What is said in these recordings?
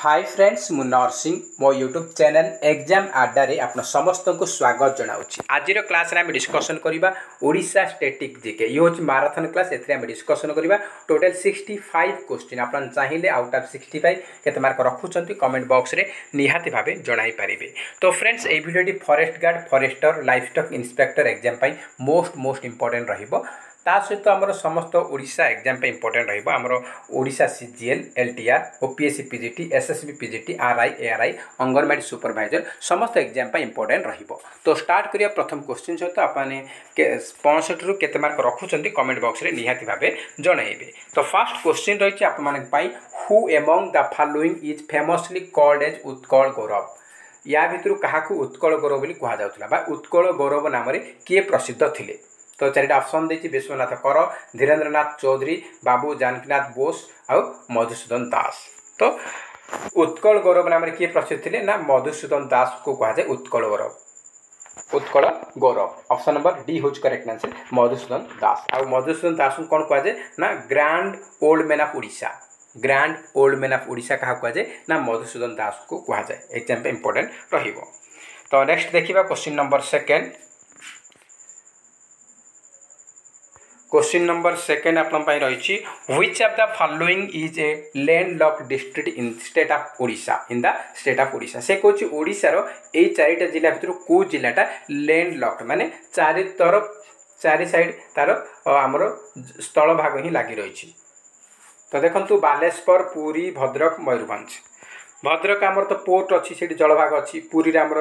Hi friends मु नरसिंह मो YouTube channel exam Adda रे आपन समस्त को स्वागत जनाऊँगी। आज क्लास आम डिस्कसन करवा ओडिशा स्टैटिक जीके ये हूँ माराथन क्लास एम डिस्कसन करवा टोटल 65 क्वेश्चन आप चाहिए आउट ऑफ 65 केते मार्क रखुंट कमेंट बॉक्स रे निहाती भावे जणाई पारिबे। तो फ्रेंड्स ये video forest guard forester livestock inspector exam most important रहिबो। ता सहित आमर समस्त ओडिशा एग्जाम इंपोर्टेंट रहिबो। आमर Odisha CGL LTR OPSC PGT SSB PGT RI ARY anganwadi supervisor समस्त एग्जाम इंपोर्टेंट रहिबो। तो स्टार्ट करिया प्रथम क्वेश्चन सहित आपने 65 रु केते मार्क रखुचंती कमेंट बॉक्स रे निहाती भाबे जणाइबे। तो फर्स्ट क्वेश्चन रहिछि आप माने पई who among the following is famously called as Utkal Gaurav. या भितरु काहाकू उत्कल गौरव बोली कहा जाउतला बा उत्कल गौरव नाम रे किए प्रसिद्ध थिले। तो चारिटा ऑप्शन देछि विश्वनाथ कर, धीरेन्द्रनाथ चौधरी, बाबू जानकीनाथ बोस और मधुसूदन दास। तो उत्कल गौरव नाम किए प्रसिद्ध थे ना मधुसूदन दास को कहा जाए उत्कल गौरव। उत्कल गौरव ऑप्शन नंबर डी हूँ करेक्ट आंसर मधुसूदन दास। और मधुसूदन दास को कौन कहा जाए ना grand old man of Odisha. Grand old man of Odisha क्या कहा जाए ना मधुसूदन दास को कहा जाए। एग्जाम इंपोर्टेंट रहिबो। तो नेक्स्ट देखिबा question number second. Question number second आपन रही which of the following is a land lock district in state of Odisha in the state of Odisha. से कहूँ ओडिशार यही चारिटा जिला भितर कौ जिलाटा लैंड लॉक्ड माने चारि तरफ चारि साइड तार आमर स्थल भाग ही लगी रही। तो देखंतु बालेश्वर पुरी भद्रक मयूरभंज। भद्रक आमर तो पोर्ट अच्छी से जलभाग अच्छी पुरी आमर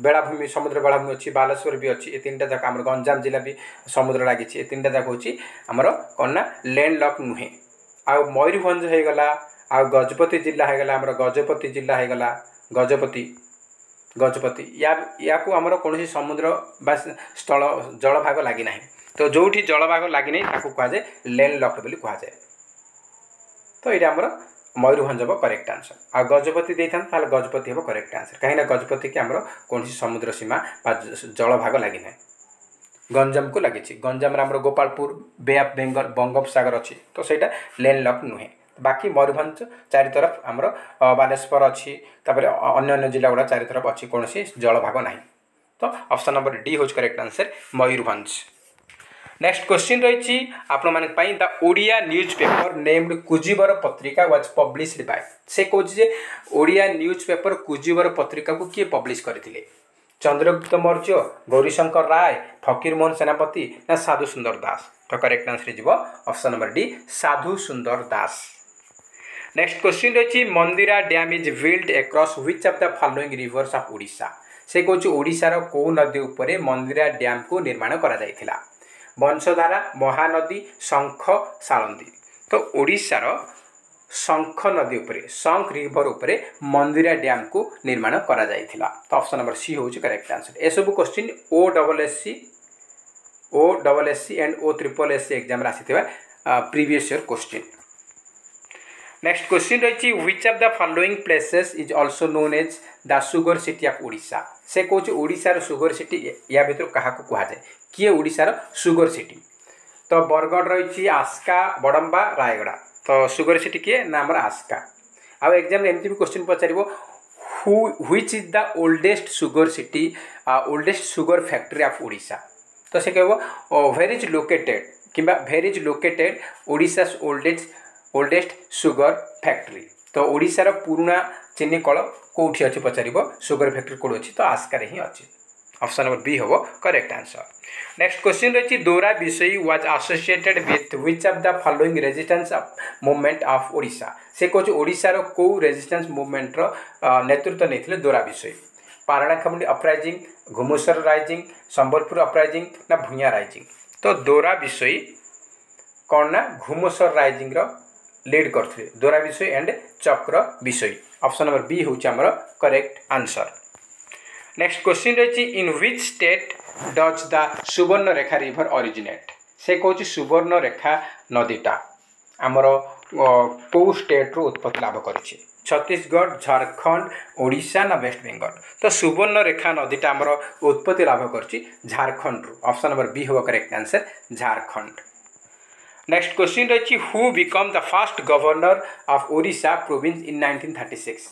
बेलाभूमि समुद्र बेलाभूमि अच्छी बालेश्वर भी अच्छी। तीन टा जाक आमर गंजाम जिला भी समुद्र लगी। तीन टा जाक हूँ आमर कौन ना लैंड लॉक नुहे। आउ मयूरभंज हो गला आउ गजपति जिला हो गला आमर गजपति जिला हो गला गजपति या को आमर कौन समुद्र बा स्थल जलभाग लगी ना। तो जोठी जलभाग लगी नहीं ताकू कहा जाए लैंड लॉक्ड बोली कहा जाए। तो ये आमर मयूरभंज हम करेक्ट आंसर। आ गजपति देता गजपति हम करेक्ट आंसर कहीं गजपति की आमर कौन समुद्र सीमा जलभाग लगी ना। गंजाम को लगी गंजाम आमर गोपालपुर बे ऑफ बेंगल बंगोपसागर अच्छी। तो सहीटा लैंड लॉक नुहे। बाकी मयूरभंज चारि तरफ आमर बालेश्वर अच्छी अन्य जिला गुड़ा चारि तरफ अच्छी कौन जलभाग ना। तो ऑप्शन नंबर डी हूँ correct answer Mayurbhanj. Next question रही आपण माने the Odia news paper named Kujibara Patrika was published by. से कहूँ ओडिया न्यूज पेपर कुजीवर पत्रिका को किए पब्लिश करथिले। चंद्रगुप्त मौर्य, गौरीशंकर राय, फकीर मोहन सेनापति ना साधु सुंदर दास। तो करेक्ट आंसर जीव option number D Sadhu Sundar Das. Next question रही Mandira dam is build across which of the following rivers of Odisha. से कहूँ ओडिशार को नदी उपरे मंदिरा डैम को निर्माण करा जायथिला। वंशधारा, महानदी, शंख, सालंदी। तो ओडिशार शंख नदी उपरे शंख रिवर उपरे मंदिरा डैम को निर्माण करा जायथिला। तो ऑप्शन नंबर सी हूँ करेक्ट आंसर। ए सब question OSC and OSSC exam आसी previous year question. Next question रही which of the following places is also known as the sugar city of Odisha. से कहूँ ओडिशार सुगर सिटी या भीतर क्या कहा जाए किए ओडिशार सुगर सिटी। तो बरगढ़ रही आस्का, बड़म्बा, रायगड़ा। तो सुगर सिटी किए ना आमर आस्का। आउ एग्जाम एमती भी क्वेश्चन पचार which is the oldest sugar city oldest sugar factory of Odisha. तो से कह वेर इज लोकेटेड कि where is located Odisha's oldest sugar factory. तो ओडिशार पुराना चीनी कल कौटी अच्छी पचार सुगर फैक्ट्री कौट अच्छी। तो आस्कार ही अच्छी। ऑप्शन नंबर बी हम करेक्ट आंसर। नेक्स्ट क्वेश्चन रही दोरा विषय was associated with which of the following resistance movement of Odisha. से कहूँ ओडिशार को रेजिस्टेंस मूवमेंट नेतृत्व नहीं दोरा विषय। Paralakhemundi uprising, Ghumusar rising, Sambalpur uprising ना भूया राइजिंग। तो दोरा विषय कौन ना घुमुसर राइजिंग लीड करते दोरा विषय एंड चक्र विषय। ऑप्शन नंबर बी हूँ आमर करेक्ट आंसर। नेक्स्ट क्वेश्चन रही in which state does the सुवर्ण रेखा रिवर ओरिजिनेट। से कहूँ सुवर्ण रेखा नदीटा आमर कौ स्टेट रू उत्पत्ति लाभ करिछि। छत्तीसगढ़, झारखंड, ओडिशा ना वेस्ट बेंगल। तो सुवर्ण रेखा नदीटा आमर उत्पत्ति लाभ करिछि झारखंड रू। ऑप्शन नंबर बी हो correct answer Jharkhand. Next question रही who became the first governor of Odisha province in 1936।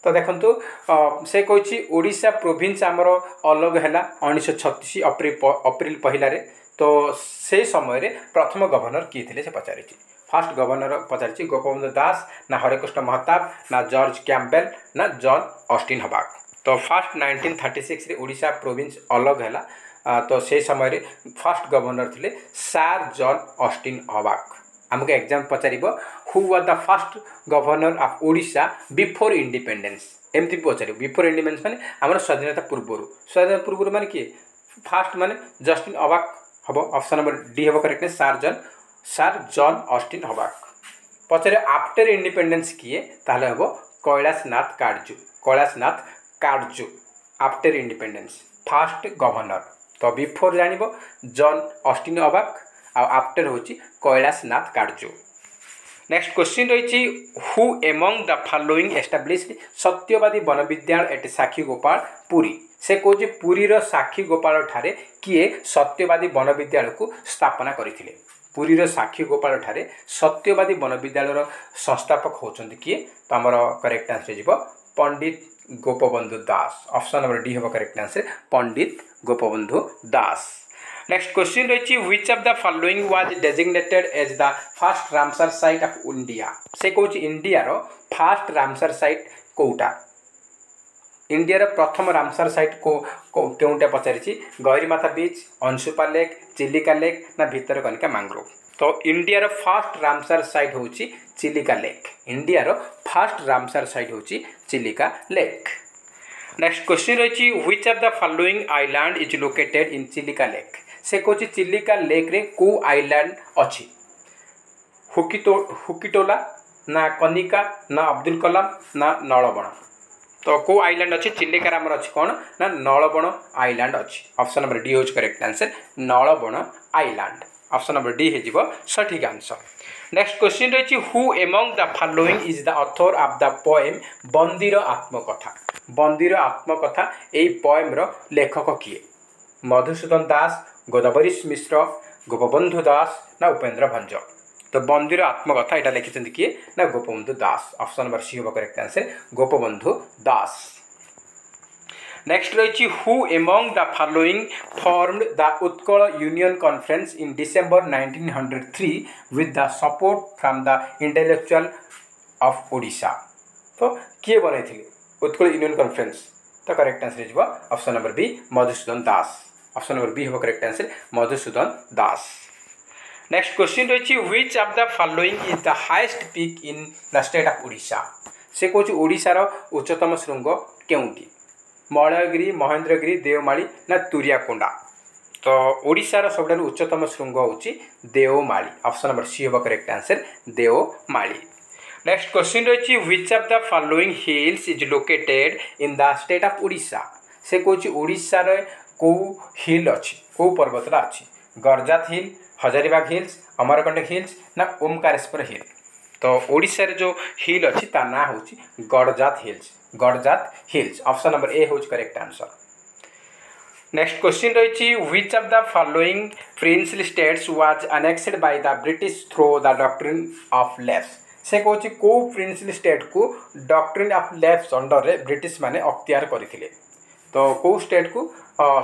तो देखो से कही ओडिशा प्रोविंस आमर अलग है 1936 अप्रिल पहलारे। तो से समय प्रथम गवर्नर किए थे से पचारि फर्स्ट गवर्नर पचारि गोपबंधु दास ना हरिकृष्ण महताब ना जॉर्ज कैम्पबेल ना जॉन ऑस्टिन हबाक। तो फर्स्ट 1936 रे ओडिशा प्रोविंस अलग है। तो से समय फर्स्ट गवर्नर थे सार जॉन ऑस्टिन हबाक। आमको एग्जाम पचार who was the first governor of Odisha before independence एमती पचार बिफोर इंडिपेंडेंस माने आम स्वाधीनता पूर्व माने किए फास्ट माने जस्टिन अबाक हम ऑप्शन नंबर डी हम करेक्ट सार जॉन ऑस्टिन हबाक। पचारे आफ्टर इंडिपेंडेंस किए ताहले हम Kailashnath Katju after independence first governor. तो बिफोर जान जॉन ऑस्टिन अबाक आफ्टर हूँ कैलाशनाथ काटजू। नेक्स्ट क्वेश्चन रही who among the following established सत्यवादी वन विद्यालय एट साक्षी गोपाल पुरी। से कहे पुरी साक्षी गोपाल ठारे किए सत्यवादी वन विद्यालय को स्थापना करथिले। पुरीर साक्षी गोपाल ठारे सत्यवादी वन विद्यालय संस्थापक होचंदी किए। तो आमर करेक्ट आंसर जीव Pandit Gopabandhu Das. Option number D हम correct answer Pandit Gopabandhu Das. Next question रही which of the following was designated as the first Ramsar site of India. से कौन इंडिया रो फर्स्ट रामसर साइट कोटा। इंडिया रो प्रथम रामसर साइट को केउटा पचारि Gahirmatha beach Anshupa lake Chilika lake ना भितरकनिका मैंग्रोव। तो इंडिया रो फर्स्ट रामसर साइट होची चिलिका लेक। इंडिया रो फर्स्ट रामसर साइट होची चिलिका लेक। नेक्स्ट क्वेश्चन रही which of the following island is located in Chilika lake. से कौन चिलिका लेक रे को आइलैंड अच्छी हुकीटोला ना कनिका ना अब्दुल कलाम ना नलबण। तो को आइलैंड अच्छी चिलिकार आमर अच्छी कौन ना नलबण आइलैंड अच्छी। ऑप्शन नंबर डी होज correct answer Nalaban island. Option number D हो सठिक आंसर। नेक्स्ट क्वेश्चन रही who among the following is the author of the poem Bandira Atmakatha. Bandira आत्मकथा यही पोएम रो लेखक किए मधुसूदन दास गोदावरी मिश्र गोपबंधु दास ना उपेंद्र भंज। तो बंदीर आत्मकथा यहाँ लिखिं किए ना Gopabandhu Das. Option number C हम correct answer Gopabandhu Das. Next रही who among the following formed the Utkal union conference in December 1903 with the support from the intellectual of Odisha. तो किए बनई उत्कल यूनियन कॉन्फ्रेंस। तो करेक्ट आंसर हो ऑप्शन नंबर बी मधुसूदन दास। ऑप्शन नंबर बी हम correct answer Madhusudan दास। Next question रही which of the following is the highest peak in the state of Odisha. से कौन ओडिशार उच्चतम शृंग केउंटी मलयगिरी महेंद्रगिरी देवमाली ना तुरियाकोंडा। तो ओडिशार सबुठ उच्चतम शृंग होची देवमाली। ऑप्शन नंबर सी हम correct answer Deomali. Next question रही which of the following hills is located in the state of Odisha. से कौन ओडिशार को हिल अच्छी को पर्वतरा अच्छी Garhjat hill Hazaribagh hills Amarkantak hills ना ओमकारेश्वर हिल। तो ओडिशा रे जो हिल अच्छी ता ना होची Garhjat hills. Option number A होच करेक्ट आंसर। नेक्स्ट क्वेश्चन रही which of the following princely states was annexed by the British through the doctrine of left. से कौन को प्रिंसली स्टेट को डॉक्ट्रिन ऑफ लेफ्ट अंडर रे ब्रिटिश माने अख्तियार करथिले। तो को स्टेट को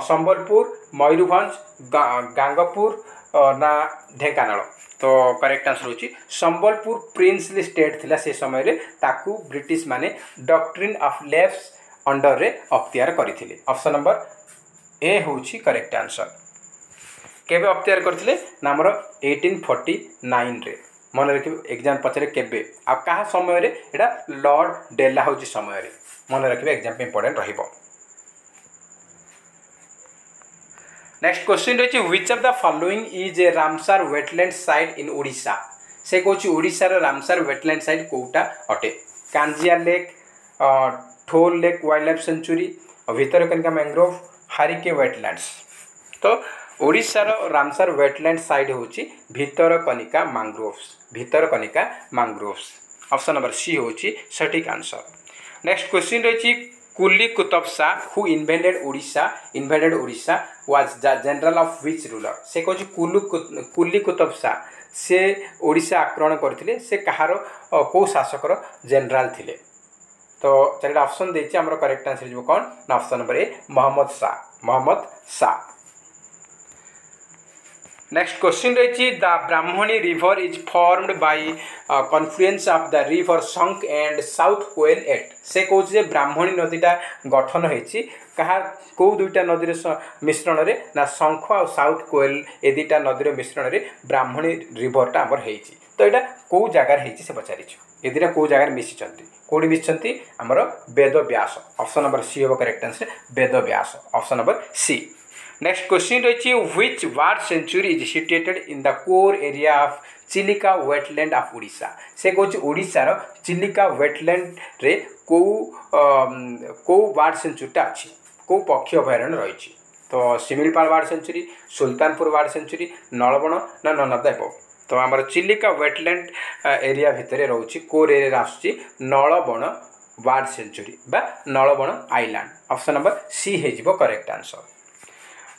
संबलपुर मयूरभंज गांगपुर ना ढेंकानाल। तो करेक्ट आंसर होची संबलपुर प्रिंसली स्टेट थिला से समय रे ताकू ब्रिटिश माने डॉक्ट्रिन ऑफ लेफ्ट अंडर रे अख्तियार करथिले। ऑप्शन नंबर ए होची करेक्ट आंसर। केबे अख्तियार करथिले ना हमर 1849 रे। मन रखिबे एग्जाम पछरे केबे आ कहा समय रे एटा लॉर्ड डेला होची समय रे। मन रखिबे एग्जाम पे इंपोर्टेंट रहिबो। नेक्स्ट क्वेश्चन रही which of the following is a Ramsar wetland site in Odisha. से कौन ओडिशार रामसर वेटलैंड साइट कोटा अटे Kanjia lake Thol lake wild life sanctuary Bhitarkanika mangrove Harike wetlands. तो ओडिशार रामसर वेटलैंड साइट होची Bhitarkanika mangroves. Option number C होची सटीक आंसर। नेक्स्ट क्वेश्चन रही Quli Qutub Shah who invented Odisha was the general of which ruler. से कौन कुली कुतुब शाह से ओडिशा आक्रमण करथिले से कहार को शासकर जनरल थिले। तो चारिटा ऑप्शन देछि हमर करेक्ट आंसर जो कोन ना option number A Mohammad Shah. Next question रही the Brahmani river is formed by confluence of the river Sankh and south Koel at से कहूँ जे ब्राह्मणी नदीटा गठन होती कहा कौ दुईटा नदी मिश्रण रे ना शंख आ साउथ कोएल ए दुईटा नदी मिश्रण रे ब्राह्मणी रिवरटा आमर होती। तो यहाँ कौ जगार होती से पचार ए दुटा कौ जगार मिशिंट कौटी मिशिंट आमर वेद व्यास ऑप्शन नंबर सी हम correct answer Ved Vyas option number C. Next question रही which bird sanctuary is situated in the core area of Chilika wetland of Odisha से कहूँ ओडिशार चिलिका वेटलैंड रे कौ वार्ड सेंचुरीटा अच्छी कौ पक्षी अभयारण्य रही। तो Similipal bird sanctuary Sultanpur bird sanctuary Nalaban ना ननदेव। तो आमर चिलिका वेटलैंड एरिया भितर रोचे कोर एरिया आसूँ नलबण वार्ड सेंचुरी बा Nalaban island option number C हो करेक्ट आंसर।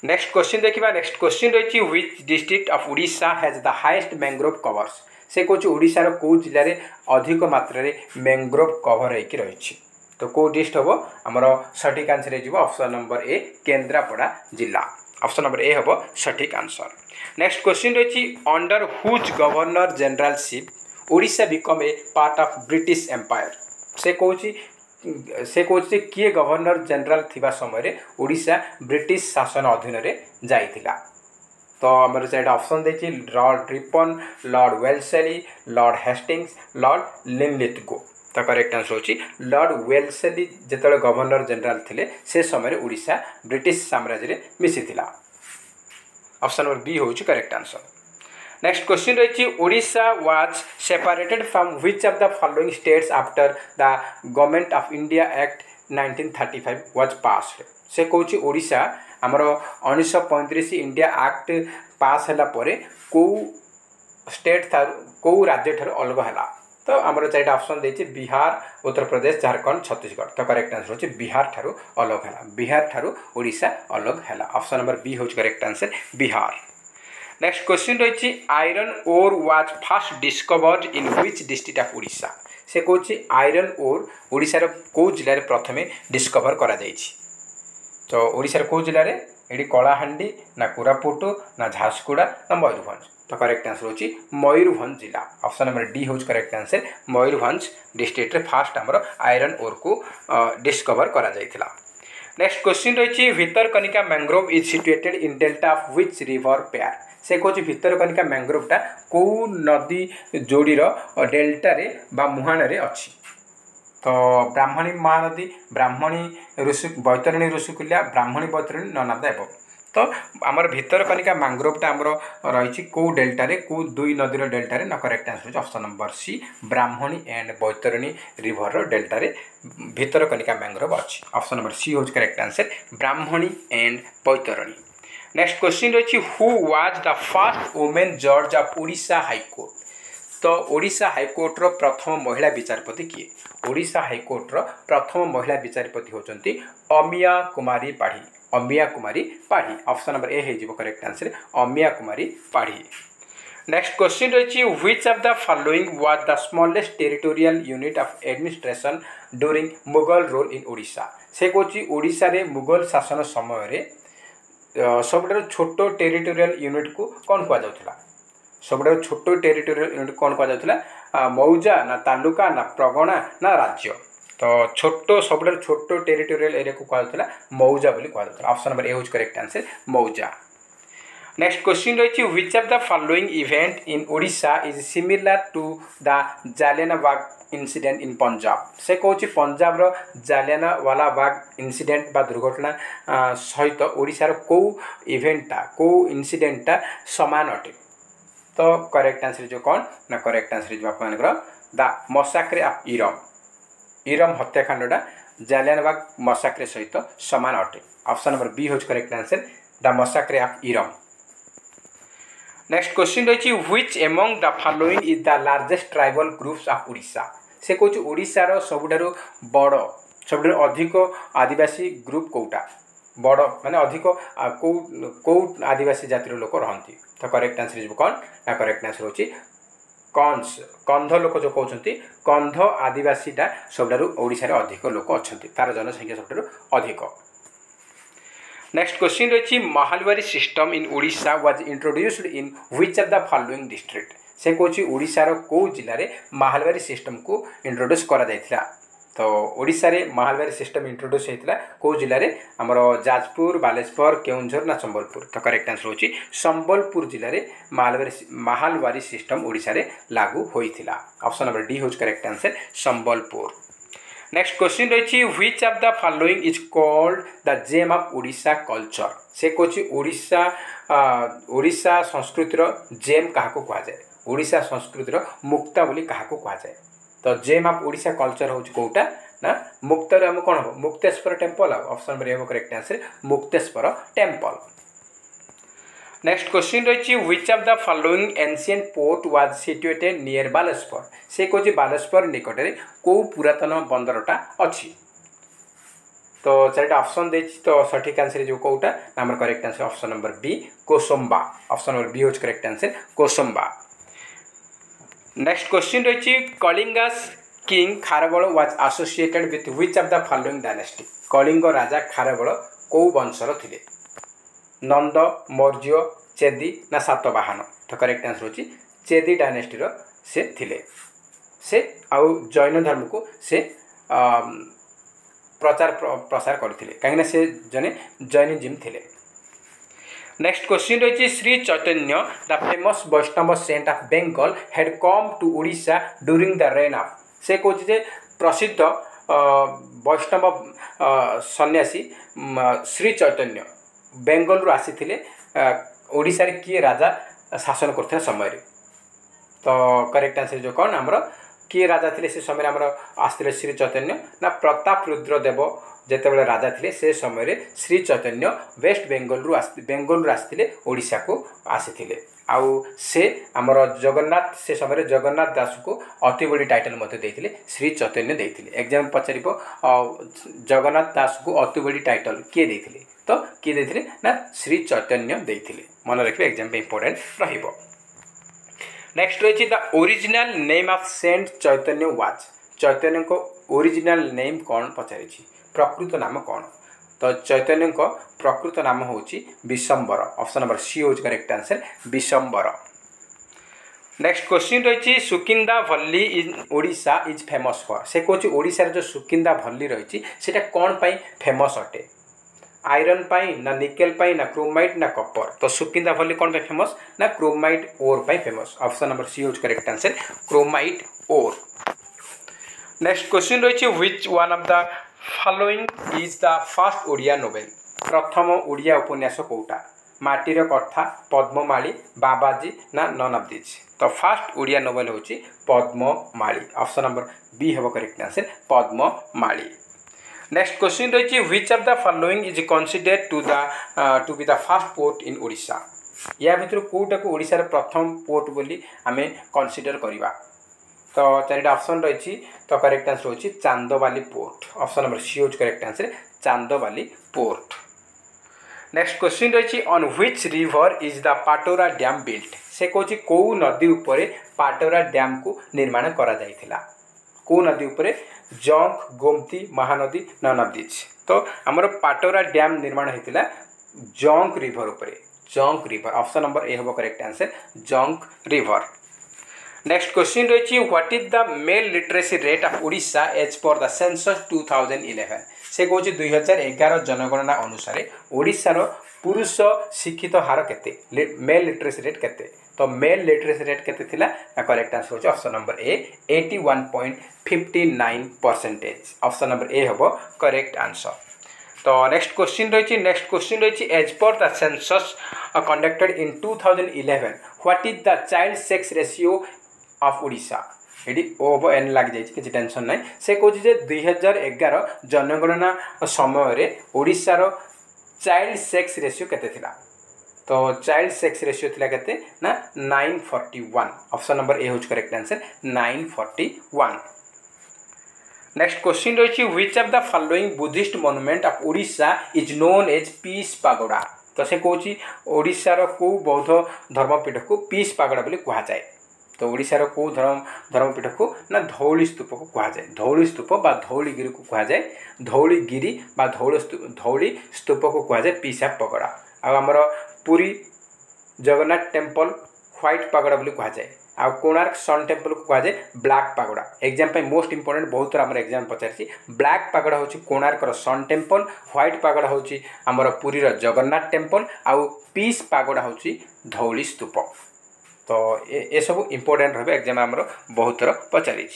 नेक्स्ट क्वेश्चन देखिबा। नेक्स्ट क्वेश्चन रही which district of Odisha has the highest mangrove covers से कहूँ ओडिशार कौ जिले में अधिक मात्रा मैंग्रोव कवर होकर रही। तो कौ डिस्ट्रिक्ट हम आमर सठिक आंसर हो ऑप्शन नंबर ए केन्द्रापड़ा जिला ऑप्शन नंबर ए हम सठिक आंसर। नेक्स्ट क्वेश्चन रही under whose governor generalship Odisha become a part of British empire से कहूँ किए गवर्नर जनरल थिबा समय ओडिशा ब्रिटिश शासन अधीन रे जाइथिला। तो आमर चारिटा ऑप्शन देखिए Lord Ripon Lord Wellesley Lord Hastings Lord Linlithgow. तो करेक्ट आंसर होची लॉर्ड वेल्सेली जेतले गवर्नर जनरल थिले से समय ओडिशा ब्रिटिश साम्राज्य रे मिसिथिला ऑप्शन नंबर बी होची करेक्ट आंसर। नेक्स्ट क्वेश्चन रही Odisha was separated from which of the following states after the government of India act 1935 was passed से कहूँ ओडिशा आमर 1935 इंडिया एक्ट पास हैला परे कौ स्टेट कौ राज्य ठार अलग है। तो आमर चारिटा ऑप्शन देछि बिहार उत्तर प्रदेश झारखंड छत्तीसगढ़। तो करेक्ट आंसर होछि बिहार ठारू अलग है बिहार ठारू ओडिशा अलग है ऑप्शन नंबर बी होछि correct answer Bihar. Next question रही iron ore was first discovered in which district of Odisha से कहूँ आयरन ओर ओडिशार कौ जिले में प्रथमे डिस्कवर करा जाइछि। तो ओडिशार कौ जिले में ये कलाहांडी ना कोरापुट ना झारसुगुड़ा ना मयूरभंज। तो करेक्ट आंसर होछि मयूरभंज जिला ऑप्शन नंबर डी होछि करेक्ट आंसर मयूरभंज डिस्ट्रिक्ट रे फास्ट आमर आयरन ओर को डिस्कवर करा जाइथिला। नेक्स्ट क्वेश्चन रही Bhitarkanika mangrove is situated in delta of which river pair से कहूँ भितरकनिका मैंग्रोवटा कौ नदी जोड़ीर डेल्टा रे बा मुहाण रे अच्छी। तो ब्राह्मणी महानदी ब्राह्मणी बैतरणी ऋषिकुल्या ब्राह्मणी बैतरणी ननदेव। तो आमर भितरकनिका मैंग्रोवटा आमर रही कौ डेल्टा रे कौ दुई नदीर डेल्टा रे न correct answer option number C Brahmani and Baitarani river delta रे भितरकनिका मैंग्रोव अच्छी ऑप्शन नंबर सी हो correct answer Brahmani and Baitarani. Next question रही who was the first women जज ऑफ ओडिशा हाईकोर्ट। तो ओडिशा हाईकोर्ट रो प्रथम महिला विचारपति किए ओडिशा हाईकोर्ट रो प्रथम महिला विचारपति होचंती अमिया कुमारी पाढ़ी ऑप्शन नंबर ए हो करेक्ट आंसर अमिया कुमारी पाढ़ी। नेक्स्ट क्वेश्चन रही which of the following was the smallest territorial unit of administration during Mughal rule in Odisha से कहूँ ओडिशा रे मुगल शासन समय रे सबुठार छोट टेरिटोरियल यूनिट को कौन कहुला सबुठार छोट टेरिटोरियल यूनिट कौन कहुला मौजा ना तालुका ना प्रगणा ना राज्य। तो छोट सबुठार छोट टेरिटोरियल एरिया को कहुला मौजा बोली कहुला ऑप्शन नंबर ए होज करेक्ट आंसर मौजा। नेक्स्ट क्वेश्चन रही which of the following event in Odisha is similar to the Jallianwala incident in Punjab से कहूँ पंजाब रो जालियानवाला बाग इंसिडेंट बा दुर्घटना सहित ओडिशार कौ इवेंटा कौ इंसिडेंटा समान अटे। तो करेक्ट आंसर जो कौन ना करेक्ट आंसर जो आपनकर द मसाक्रे ऑफ इरम हत्याकांडटा जालियानवाला मसाक्रे सहित समान अटे ऑप्शन नंबर बी होज correct answer the massacre of Eram. Next question रही which among the following is the largest tribal groups of Odisha से कहूँ ओडिशार सबुठार बड़ सबुठार अधिक आदिवासी ग्रुप कौटा बड़ माने अधिक कौ आदिवासी जातिर लोक रहती तो करेक्ट आंसर इज कौन ना करेक्ट आंसर होची कंस कंध लोक जो कहते कंध आदिवासीटा सबुठारु ओडिशा रे अधिक लोक अछंती तार जनसंख्या सबुठारु अधिक। नेक्स्ट क्वेश्चन रही mahalwari system in Odisha was introduced in which of the following district से कौच ओडिशार कौ जिले में महालवारी सिस्टम को इंट्रोड्यूस करा जायथिला तो ओडिशा रे महालवारी सिस्टम इंट्रोड्यूस होता कौ जिले में आमर जाजपुर बालेश्वर केउंझर ना संबलपुर तो करेक्ट आंसर होची संबलपुर जिले में महालवारी सिस्टम ओडिशा रे लागू होइथिला ऑप्शन नंबर डी होच correct answer Sambalpur. Next question रही which of the following is called the gem of Odisha culture से कौच ओडिशा संस्कृतिर जेम क्या कह जाए ओडिशा संस्कृतिर मुक्ता बोली क्या कह जाए तो जेम ऑफ ओडिशा कल्चर हूँ कौटा ना मुक्तर आम कौन हम Mukteshwar temple option number correct answer Mukteshwar temple. Next question रही which of the following ancient port was situated near Baleshwar से कौच बालेश्वर निकट में कौ पुरातन बंदरटा अच्छी तो चारिटा ऑप्शन दे तो सठिक आंसर जो कौटा आम correct answer option number B Kosamba option number B होच correct answer Kosamba. Next question रही Kalinga's king Kharabela was associated with which of the following dynasty Kalinga राजा खारबल कौ वंशर थिले नंद मौर्य चेदी ना सातवाहन तो करेक्ट आंसर होची चेदी डायनेस्टी से थिले से आउ जैन धर्म को से प्रचार प्रसार करथिले कहीं से जने जैनिज्म थिले। नेक्स्ट क्वेश्चन रही Shri Chaitanya the famous Vaishnav saint of Bengal had come to Odisha during the reign of से कौच प्रसिद्ध वैष्णव सन्यासी श्री चैतन्य बेंगल रु आसी ओडिशा रे किए राजा शासन करते समय तो करेक्ट आंसर जो कौन आमर किए राजा थे से समय आमर आसते श्री चैतन्य ना प्रताप रुद्र देव जितेबाला राजा थे से समय श्री चैतन्य वेस्ट बेंगल रु आसते ओडिशा को आसी आउ से आमर जगन्नाथ से समय जगन्नाथ दास को अति बड़ी टाइटल देते श्री चैतन्य देते एग्जाम पचार जगन्नाथ दास को अति बड़ी टाइटल किए देते तो किए देते ना श्री चैतन्य देते मन रखिए एग्जाम इंपोर्टेंट रहिबो। नेक्स्ट रही the original name of saint Chaitanya was Chaitanya को ओरिजिनल नेम कौन पचारि प्रकृत नाम कौन तो चैतन्य को प्रकृत नाम हूँ विशंबर ऑप्शन नंबर सी हूँ correct answer Vishambar. Next question रही सुकिंदा भल्ली इन ओडिशा इज फेमस फॉर से कौच ओडिशा जो सुकिंदा भल्ली रही है कौन पाई फेमस अटे आयरन पाई ना निकेल पाई ना क्रोमाइट ना कपर तो सुकिंदा भल्ली कौन पे फेमस ना क्रोमाइट ओर पाई फेमस ऑप्शन नंबर सी हूँ correct answer chromite ore. Next question रही which one of the following is the first Odia novel प्रथम ओडिया उपन्यास कौटा माटीर कथा पद्ममाली बाबाजी ना नन ऑफ दिस तो फर्स्ट ओडिया नोवेल हूँ पद्ममाली ऑप्शन नंबर बी हम correct answer Padmamali. Next question रही which of the following is considered to be the first port in Odisha या भितर कौटा को ओडिशार प्रथम पोर्ट बोली आमे कन्सिडर करवा तो चारिटा ऑप्शन रही तो करेक्ट आंसर होची Chandbali port option number C होच correct answer Chandbali port. Next question रही on which river is the Patora dam built से कौच कौ नदी उपरे पाटोरा डैम को निर्माण करा जायथिला कौ नदी उपरे Jonk Gomati Mahanadi none of this तो आमर पाटोरा डैम निर्माण होता जंक रिवर उपरे Jonk river option number A हम correct answer Jonk river. Next question रही what is the male literacy rate of Odisha as per the census 2011 से कौन 2011 जनगणना अनुसार ओडिशार पुरुष शिक्षित हार केते मेल लिटरेसी रेट केते तो मेल लिटरेसी रेट केते थिला करेक्ट आंसर होची option number A 81.59% option number A हम करेक्ट आंसर। तो नेक्स्ट क्वेश्चन रही as per the census conducted in 2011 what is the child sex ratio of Odisha ये ओ एन लग जाए किसी टेंशन ना से कौन 2011 जनगणना समय ओडिशार चाइल्ड सेक्स रेशियो केते थिला तो चाइल्ड सेक्स रेशियो थिला केते ना 941 ऑप्शन नंबर ए होच करेक्ट आंसर 941। नेक्स्ट क्वेश्चन रही which of the following Buddhist monument of Odisha is known as peace pagoda. तो से कौन ओडिशार को बौद्ध धर्मपीठ को पीस पागोड़ा बोली कह जाए। तो ओडिशार को धर्मपीठ को ना धौली स्तूप को कह जाए। धौली स्तूप बा धौलीगिरी को कह जाए। धौलीगिरी बा धौली स्तूप को कह जाए पीस ऑफ पागोड़ा। आमर Puri Jagannath temple white pagoda बोली कह जाए। आ कोणार्क सन टेम्पल को कह जाए ब्लैक पागोड़ा। एग्जाम पे मोस्ट इंपोर्टेंट बहुत थोड़ा आम एग्जाम पचार ब्लैक पागोड़ा हूँ कोणार्कर सन टेम्पल, व्हाइट पागोड़ा हूँ आमर पुरी जगन्नाथ टेम्पल, आउ पीस पागोड़ा हूँ धौली स्तूप। तो ये सब इंपोर्टेंट रहा एग्जाम आमर बहुत थर पचारि।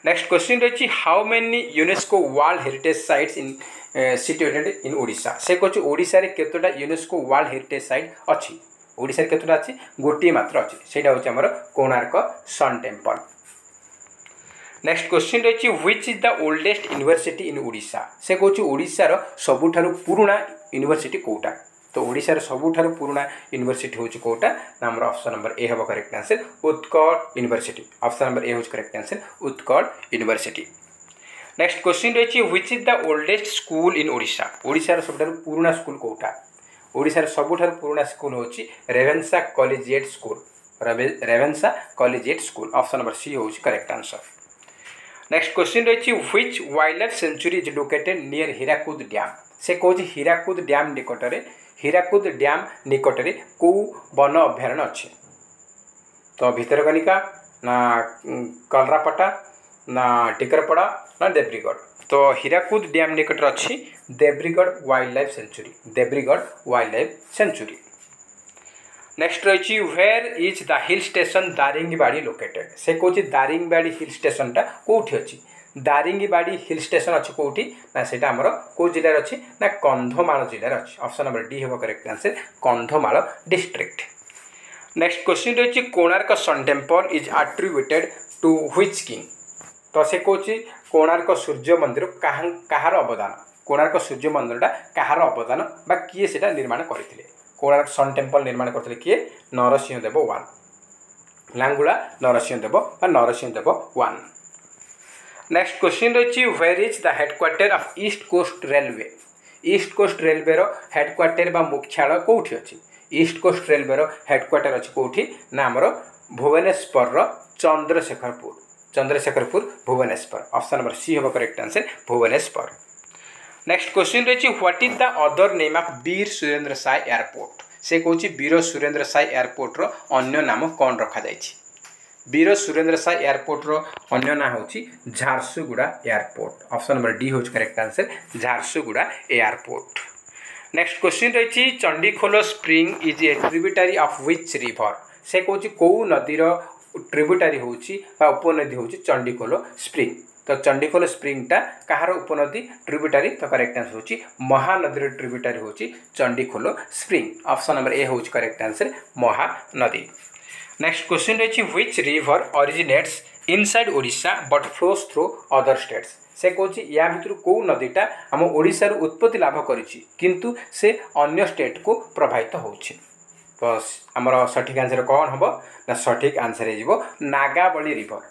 नेक्स्ट क्वेश्चन रही how many UNESCO world heritage sites in situated in Odisha. से कह ओडिशा रे केतोटा यूनेस्को वर्ल्ड हेरिटेज साइट अच्छी। ओडिशा केतोटा अच्छी गोटे मात्र अच्छी सेटा हूँ आमर Konark sun temple. Next question रही which is the oldest university in Odisha. से कह ओडिशार सबुठारु पुराना यूनिवर्सिटी कोटा। तो ओडिशार सबुठारु पुराना यूनिवर्सिटी हूँ कोटा ना आमर ऑप्शन नंबर ए हम correct answer Utkal university. Option number A हूँ correct answer Utkal university. Next question रही which is the oldest school in Odisha. ओडिशार सबुठारु पुराना स्कूल कोटा। ओडिशार सबुठारु पुराना स्कूल हूँ Ravenshaw collegiate school. Ravenshaw collegiate school. Option number C हूँ करेक्ट आंसर। नेक्स्ट क्वेश्चन रही which wild life sanctuary is located near Hirakud dam. से कौन हीराकुद डैम निकटरे हीराकुद डैम निकटरे कौ वन अभयारण्य अच्छे। तो भितरकनिका ना कलरापटा ना टिकरपड़ा ना देब्रीगढ़। तो हीराकुद डैम निकट अच्छी Debrigarh wild life sanctuary. Debrigarh wild life sanctuary. Next रही where is the hill station Daringbadi located. से कौन दारिंगीबाड़ी हिल स्टेशन टा कौटी अच्छी। दारिंगीबाड़ी हिल स्टेशन अच्छी कौटी ना सेटा आमर कौ जिले अच्छी ना कंधमाल जिले अच्छी। ऑप्शन नंबर डी हम correct answer Kandhamal district. Next question रही Konark sun temple is attributed to which king. तो से कौन कोणार्क सूर्य मंदिर कहार अवदान। कोणार्क सूर्य मंदिरटा कहार अवदान बा किए सेटा निर्माण करथिले। कोणार्क सन टेम्पल निर्माण करथिले किए नरसिंहदेव वन। लांगुला नरसिंहदेव बा नरसिंहदेव वन। नेक्स्ट क्वेश्चन रही where is the headquarter of east coast railway. East coast railway रो हेडक्वार्टर बा मुख्यालय कोठी अछि। ईस्ट कोस्ट रेलवे रो हेडक्वार्टर अछि कोठी ना हमरो भुवनेश्वर रो Chandrasekharpur. Chandrasekharpur Bhubaneswar. Option number C हम correct answer Bhubaneswar. Next question रही what is the other name of Veer Surendra Sai airport. से कौन वीर सुरेंद्र साय एयरपोर्ट रो अन्य नाम कौन रखा जायछि। वीर सुरेंद्र साय एयरपोर्ट रो अन्य नाम होछि Jharsuguda airport. Option number D होछि correct answer Jharsuguda airport. Next question रही Chandikhol spring is a tributary of which river. से कौन कौ नदीर ट्रिब्यूटरी होछि बा उपनदी होछि चंडीखोल स्प्रिंग। तो चंडीखोल स्प्रिंगटा कहार उपनदी ट्रिब्यूटरी। तो करेक्ट आंसर होछि महानदी ट्रिब्यूटरी होछि Chandikhol spring. Option number A होछि correct answer Mahanadi. Next question रही which river originates inside Odisha but flows through other states. से कौन या भितर कौ नदीटा आम ओडिशा उत्पत्ति लाभ करिछि किंतु से अन्य स्टेट को प्रभावित होछि। तो आमर सठिक आंसर कौन हम ना सठिक आंसर हो नागावली रिवर।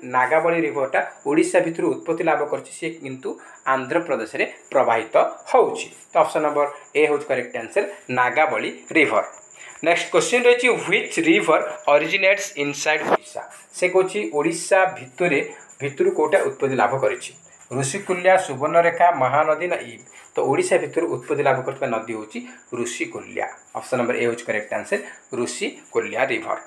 नागावली रिवरटा ओडिशा भितर उत्पत्ति लाभ करछि किंतु आंध्र प्रदेश रे प्रभावित होछि। तो ऑप्शन नंबर ए होछि correct answer Nagavali river. Next question रही which river originates inside Odisha. से कौन ओडिशा भितर कोटा उत्पत्ति लाभ करिछि। ऋषिकुल्या सुवर्णरेखा महानदी ना ईब। तो ओडिशा भितर उत्पत्ति लाभ करता नदी होछि ऋषिकुल्या। ऑप्शन नंबर ए होछि correct answer Rushikulya river.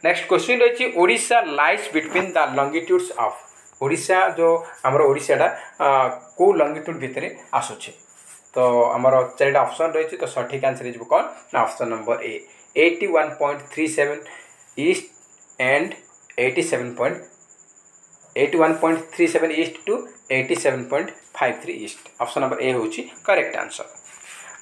Next question रही Odisha lies between the longitudes of. Odisha जो आमर ओडिशाटा को लंगिट्यूड भितर आसुछि। तो आमर चारिटा ऑप्शन रही। तो सठिक आंसर हो कौन ना option number A 81.37 east and 81.37 east to 87.53 east. Option number A होछि करेक्ट आंसर।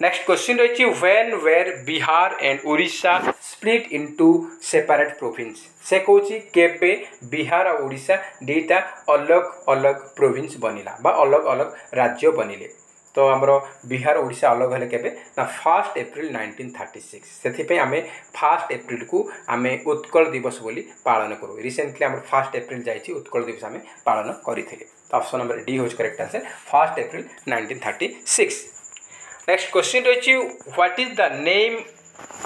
नेक्स्ट क्वेश्चन रही when were Bihar and Odisha split into separate province. से कौन केबे बिहार और ओडिशा दुईटा अलग अलग प्रोविंस बनिला बा अलग अलग राज्य बनिले। तो आमर बिहार ओडिशा अलग हेले केबे ना 1 एप्रिल 1936 से आम 1 एप्रिल को आम उत्कल दिवस बोली पालन करूँ रिसेंटली आम 1 एप्रिल जाइए उत्कल दिवस आम पालन करें तो ऑप्शन नंबर डी हूँ correct answer 1 April 1936 next question रही what is the name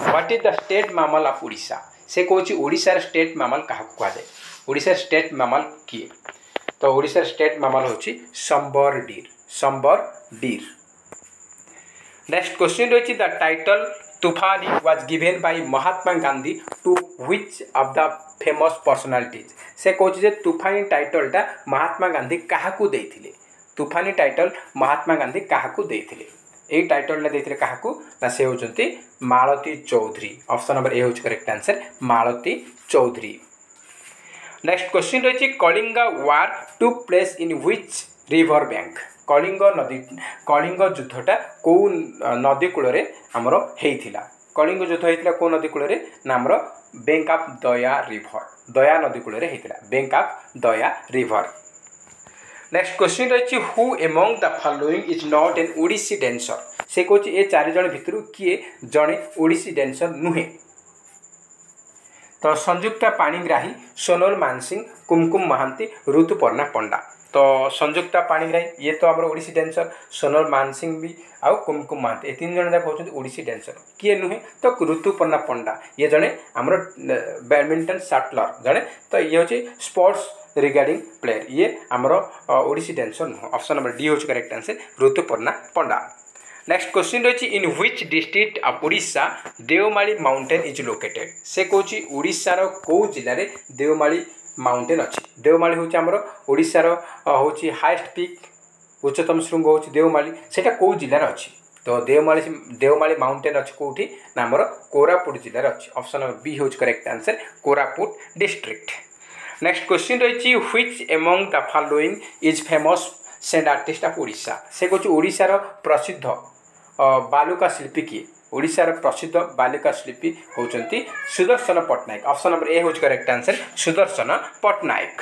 what is the state mammal of Odisha से कौन ओडिशार स्टेट मैमल क्या कहुए ओडिशार स्टेट मैमल किए तो ओडिशार स्टेट मैमल हूँ संबर डीर नेक्स्ट क्वेश्चन रही द टाइटल तूफानी was given by Mahatma Gandhi to which of the famous personalities से कहे तूफानी टाइटलटा महात्मा गांधी क्या देथिले तूफानी टाइटल महात्मा गांधी क्या देथिले यही टाइटलटा देथिले काहाकू ना से होचंती Malati Choudhury option number A होच correct answer Malati Choudhury next question रही Kalinga war took place in which river bank Kalinga युद्धटा कौ नदी कूल आमर होता कलिंग युद्ध होता कौ नदी कूल आमर bank of Daya river Daya नदी कूल होता bank of Daya river next question रही who among the following is not an Odissi dancer से कहे ये 4 जन भितर किए जड़े ओडिसी डांसर नुहे तो संयुक्ता पाणिग्राही सोनल मानसिंह कुमकुम महांती ऋतुपर्णा पंडा तो संयुक्ता पाणिग्राही ये तो आम ओडिसी डांसर सोनल मानसिंह भी आउ कुमकुम महांती ये 3 जन जाक होती ओडिसी डांसर किए नुहे तो ऋतुपर्णा पंडा ये जड़े आमर बैडमिंटन शटलर जड़े तो ये हूँ स्पोर्ट्स रिगार्डिंग प्लेयर ये आमर ओडिसी डांसर नुह ऑप्शन नंबर डी हूँ correct answer Rituparna Panda next question रही in which district of Odisha Deomali mountain is located से कौन ओडिशार कौ जिले देवमाली माउंटेन अच्छी देवमाली हूँ आमर ओडिशार हूँ हाइस्ट पीक उच्चतम श्रृंग हूँ देवमाली सेटा कौ जिलार अच्छी तो देवमाली माउंटेन अच्छी कौटी ना आमर कोरापुट जिलार अच्छी ऑप्शन नंबर बी हूँ correct answer Koraput district next question रही which among the following is famous sand artist of Odisha से कौन ओडिशार प्रसिद्ध बालुका शिल्पी किए ओडिशार प्रसिद्ध बालुका शिल्पी होचंती Sudarsan Pattnaik option number A हूँ correct answer Sudarsan Pattnaik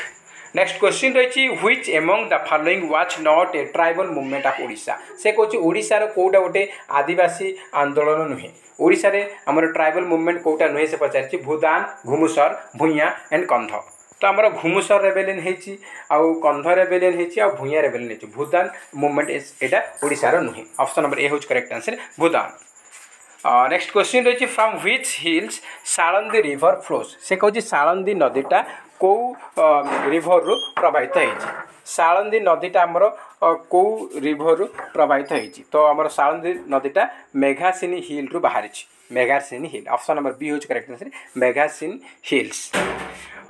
next question रही which among the following was not a tribal movement of Odisha से कौन ओडिशार कोटा गोटे आदिवासी आंदोलन नुहे ओडिशा रे हमर ट्राइबल मूवमेंट कोटा नुहे से पचार भूदान घुमुसर भूइया एंड कंध तो आमर घुमुसर रेबेलियन होती आउ कंध रेबेलियन होती आ भूइया रेबेलियन होती भूदान मूवमेंट एटा ओडिशार नुहे ऑप्शन नंबर ए हूँ करेक्ट आंसर भूदान नेक्स्ट क्वेश्चन रही from which hills Salandi river flows से कहे सालंदी नदीटा कौ रिवर रु प्रवाहित होती सालंदी नदीटा आमर कौ रिवर रु प्रवाहित होती तो आमर सालंदी नदीटा मेघासिनी हिल रु बाहरी Meghasini hill option number B हूँ correct answer Meghasini hills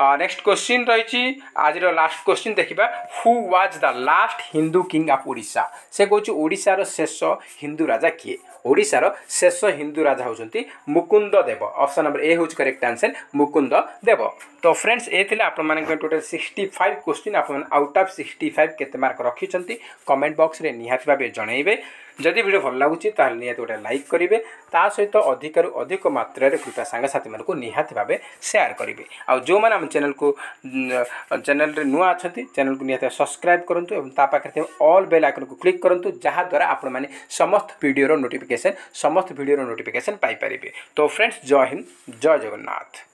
next question रही आज लास्ट क्वेश्चन देखा who was the last Hindu king of Odisha से कहे ओडिशार शेष हिंदू राजा किए ओडिशार शेष हिंदू राजा होती मुकुंद देव ऑप्शन नंबर ए हूँ करेक्ट आंसर मुकुंद देव तो फ्रेंड्स ये थे आप टोटल 65 क्वेश्चन आप आउट ऑफ 65 केते मार्क रखिंट कमेंट बॉक्स रे निहाती भाव जनइबे जदि वीडियो भल लगुच निहाती गोटे लाइक करेंगे ता सहित अधिकरू अधिक मात्रा कृपया सांगसाथी मानक निहाती भाव शेयर करेंगे आउ जो मैंने आम चैनल को चैनल रे नुआ अच्छा चैनल को निहाती सब्सक्राइब करूँ और पाखे ऑल बेल आइकन को क्लिक करूँ जहाँद्वारा आपण मैंने समस्त वीडियो नोटिफिकेशन पाइपर तो फ्रेंड्स जय हिंद जय जगन्नाथ।